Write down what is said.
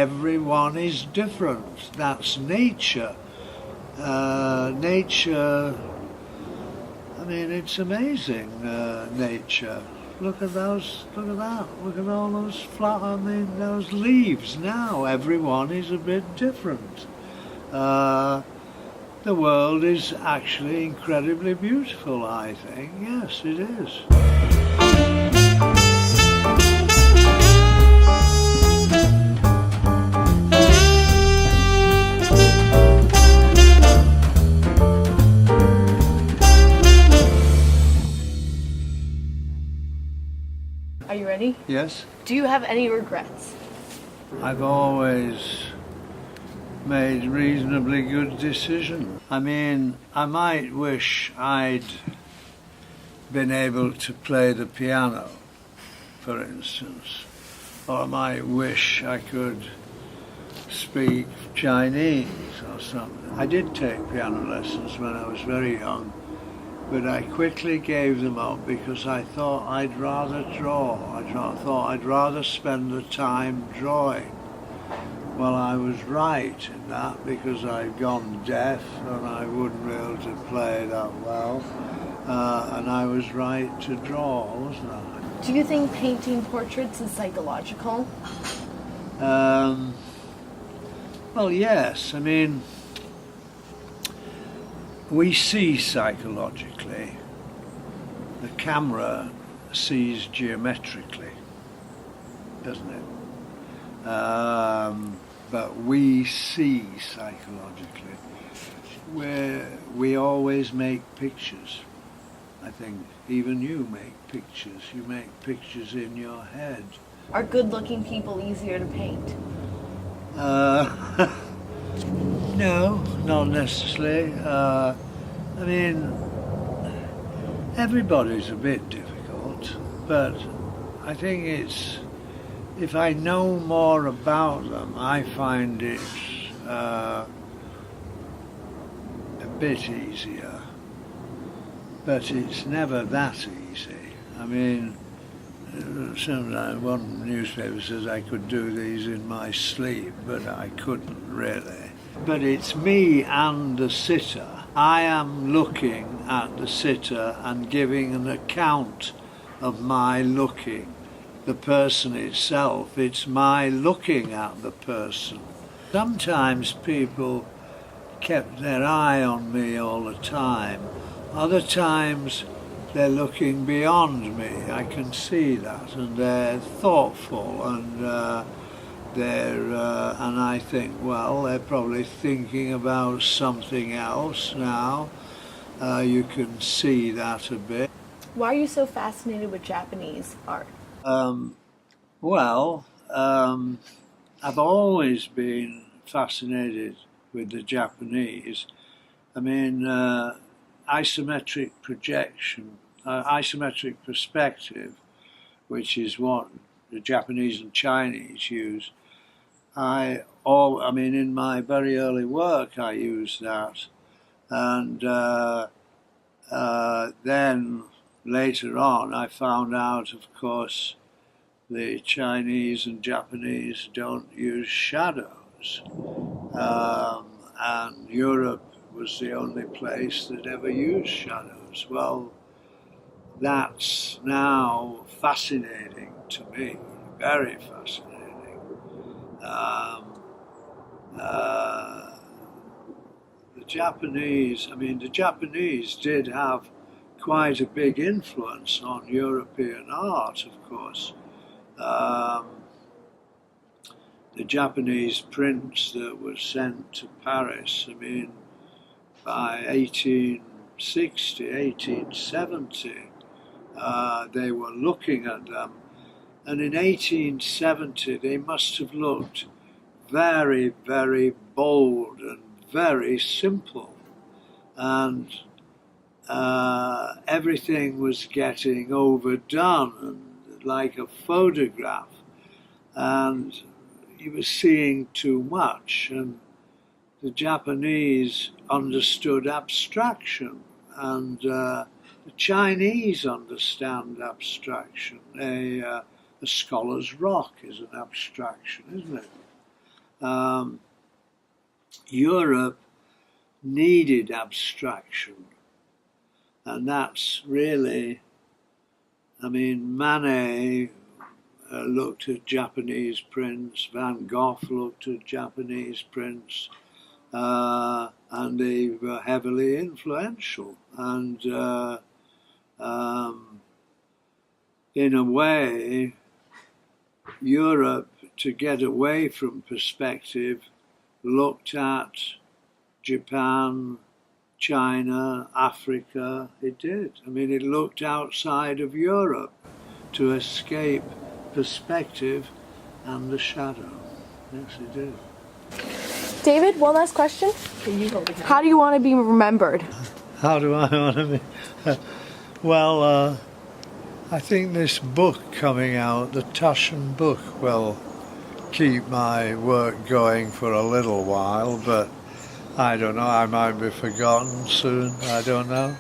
everyone is different. That's nature. Nature, I mean, it's amazing, nature. Look at those, look at that, look at all those those leaves now. Everyone is a bit different. The world is actually incredibly beautiful, I think. Yes, it is. Are you ready? Yes. Do you have any regrets? I've always made reasonably good decisions. I mean, I might wish I'd been able to play the piano, for instance, or I might wish I could speak Chinese or something. I did take piano lessons when I was very young, but I quickly gave them up because I thought I'd rather draw. I thought I'd rather spend the time drawing. Well, I was right in that because I'd gone deaf and I wouldn't be able to play that well. And I was right to draw, wasn't I? Do you think painting portraits is psychological? Well, yes. I mean, we see psychologically. The camera sees geometrically, doesn't it? But we see psychologically. We always make pictures. I think even you make pictures. You make pictures in your head. Are good-looking people easier to paint? No, not necessarily. I mean, everybody's a bit difficult, but I think if I know more about them, I find it a bit easier. But it's never that easy. I mean, sometimes one newspaper says I could do these in my sleep, but I couldn't really. But it's me and the sitter. I am looking at the sitter and giving an account of my looking. The person itself, it's my looking at the person. Sometimes people kept their eye on me all the time. Other times they're looking beyond me. I can see that, and they're thoughtful, and and I think, well, they're probably thinking about something else now. You can see that a bit. Why are you so fascinated with Japanese art? I've always been fascinated with the Japanese. I mean, isometric projection, isometric perspective, which is what the Japanese and Chinese use. I mean, in my very early work, I used that, and then later on, I found out, of course, the Chinese and Japanese don't use shadows, and Europe was the only place that ever used shadows. Well, that's now fascinating to me, very fascinating. The Japanese did have quite a big influence on European art, of course. The Japanese prints that were sent to Paris, I mean, by 1860, 1870, they were looking at them. And in 1870, they must have looked very, very bold and very simple. And everything was getting overdone, and like a photograph. And you were seeing too much. And the Japanese understood abstraction, and the Chinese understand abstraction. A scholar's rock is an abstraction, isn't it? Europe needed abstraction, and that's really, I mean, Manet looked at Japanese prints, Van Gogh looked at Japanese prints, and they were heavily influential. And in a way, Europe, to get away from perspective, looked at Japan, China, Africa. It did. I mean, it looked outside of Europe to escape perspective and the shadow. Yes, it did. David, one last question. How do you want to be remembered? How do I want to be? Well, I think this book coming out, the Taschen book, will keep my work going for a little while, but I don't know, I might be forgotten soon, I don't know.